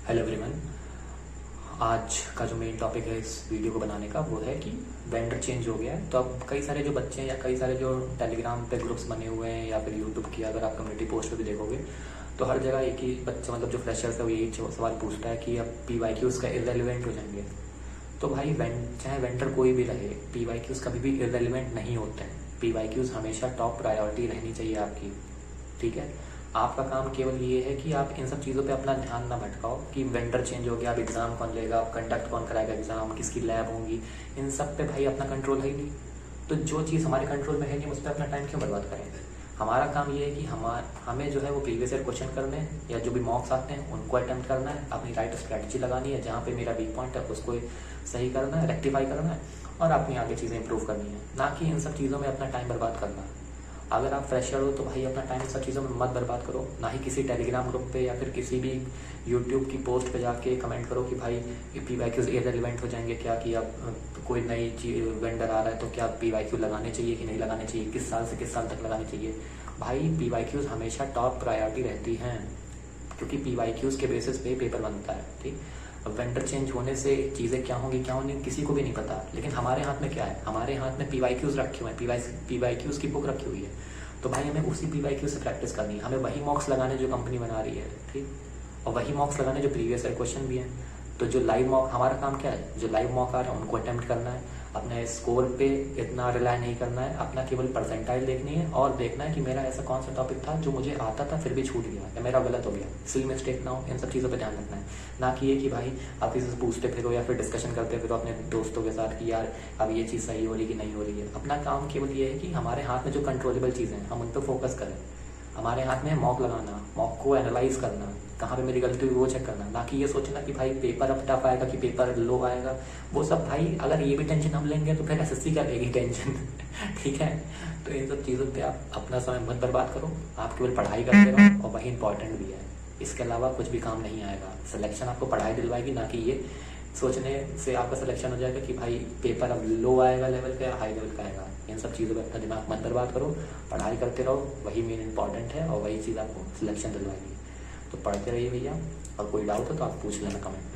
Hello everyone. आज का जो मेन टॉपिक है इस वीडियो को बनाने का वो है कि वेंडर चेंज हो गया है। तो अब कई सारे जो बच्चे हैं या कई सारे जो टेलीग्राम पे ग्रुप्स बने हुए हैं या फिर यूट्यूब की अगर आप कम्युनिटी पोस्ट पे भी देखोगे तो हर जगह एक ही बच्चा मतलब जो फ्रेशर्स है वो यही सवाल पूछता है कि अब PYQs का इररेलेवेंट हो जाएंगे। तो भाई चाहे वेंडर कोई भी रहे, PYQs कभी भी इररेलेवेंट नहीं होते हैं। PYQs हमेशा टॉप प्रायोरिटी रहनी चाहिए आपकी, ठीक है। आपका काम केवल ये है कि आप इन सब चीज़ों पे अपना ध्यान ना भटकाओ कि वेंडर चेंज हो गया, अब एग्ज़ाम कौन लेगा, अब कंडक्ट कौन कराएगा एग्ज़ाम, किसकी लैब होंगी, इन सब पे भाई अपना कंट्रोल है ही नहीं। तो जो चीज़ हमारे कंट्रोल में है नहीं उस पर अपना टाइम क्यों बर्बाद करेंगे। हमारा काम ये है कि हमें जो है वो प्रीवियस ईयर क्वेश्चन करने हैं या जो भी मॉक्स आते हैं उनको अटेम्प्ट करना है, अपनी राइट स्ट्रैटेजी लगानी है, जहाँ पे मेरा वीक पॉइंट है उसको सही करना है, रेक्टिफाई करना है और अपनी आगे चीज़ें इंप्रूव करनी है, ना कि इन सब चीज़ों में अपना टाइम बर्बाद करना। अगर आप फ्रेशर हो तो भाई अपना टाइम इन सब चीज़ों में मत बर्बाद करो, ना ही किसी टेलीग्राम ग्रुप पे या फिर किसी भी यूट्यूब की पोस्ट पे जाके कमेंट करो कि भाई PYQs इररिलेवेंट हो जाएंगे क्या, कि अब कोई नई वेंडर आ रहा है तो क्या PYQ लगाने चाहिए कि नहीं लगाने चाहिए, किस साल से किस साल तक लगाने चाहिए। भाई PYQs हमेशा टॉप प्रायोरिटी रहती हैं क्योंकि PYQs के बेसिस पे पेपर बनता है, ठीक। अब वेंडर चेंज होने से चीज़ें क्या होंगी क्या होंगी किसी को भी नहीं पता, लेकिन हमारे हाथ में क्या है, हमारे हाथ में PYQs रखे हुए हैं, PYQs की बुक रखी हुई है। तो भाई हमें उसी PYQ से प्रैक्टिस करनी है, हमें वही मॉक्स लगाने जो कंपनी बना रही है, ठीक। और वही मॉक्स लगाने जो प्रीवियस ईयर क्वेश्चन भी हैं। तो जो लाइव मॉक, हमारा काम क्या है, जो लाइव मॉक आ रहे हैं उनको अटेम्प्ट करना है, अपने स्कोर पे इतना रिलाय नहीं करना है, अपना केवल परसेंटाइल देखनी है और देखना है कि मेरा ऐसा कौन सा टॉपिक था जो मुझे आता था फिर भी छूट गया या मेरा गलत हो गया, सिली मिस्टेक ना हो। इन सब चीज़ों पे ध्यान रखना है, ना कि ये कि भाई आप किसी से पूछते फिरो या फिर डिस्कशन करते फिरो अपने दोस्तों के साथ कि यार अब ये चीज़ सही हो रही कि नहीं हो रही है। अपना काम केवल ये है कि हमारे हाथ में जो कंट्रोलेबल चीज़ें हैं हम उन पर फोकस करें। हमारे हाथ में मॉक लगाना, मॉक को एनालाइज करना, कहाँ पे मेरी गलती हुई वो चेक करना, ना कि ये सोचना कि भाई पेपर अब टफ आएगा कि पेपर लो आएगा। वो सब भाई अगर ये भी टेंशन हम लेंगे तो फिर SSC क्या लेगी टेंशन ठीक है। तो इन सब चीज़ों पे आप अपना समय मत बर्बाद करो, आप केवल पढ़ाई करते रहो और वही इंपॉर्टेंट भी है। इसके अलावा कुछ भी काम नहीं आएगा। सिलेक्शन आपको पढ़ाई दिलवाएगी, ना कि ये सोचने से आपका सिलेक्शन हो जाएगा कि भाई पेपर अब लो आएगा लेवल का या हाई लेवल का आएगा। इन सब चीज़ों पर अपना दिमाग मत बर्बाद करो, पढ़ाई करते रहो, वही मेन इंपॉर्टेंट है और वही चीज़ आपको सिलेक्शन दिलवाएगी। तो पढ़ते रहिए भैया, और कोई डाउट हो तो आप पूछ लेना कमेंट में।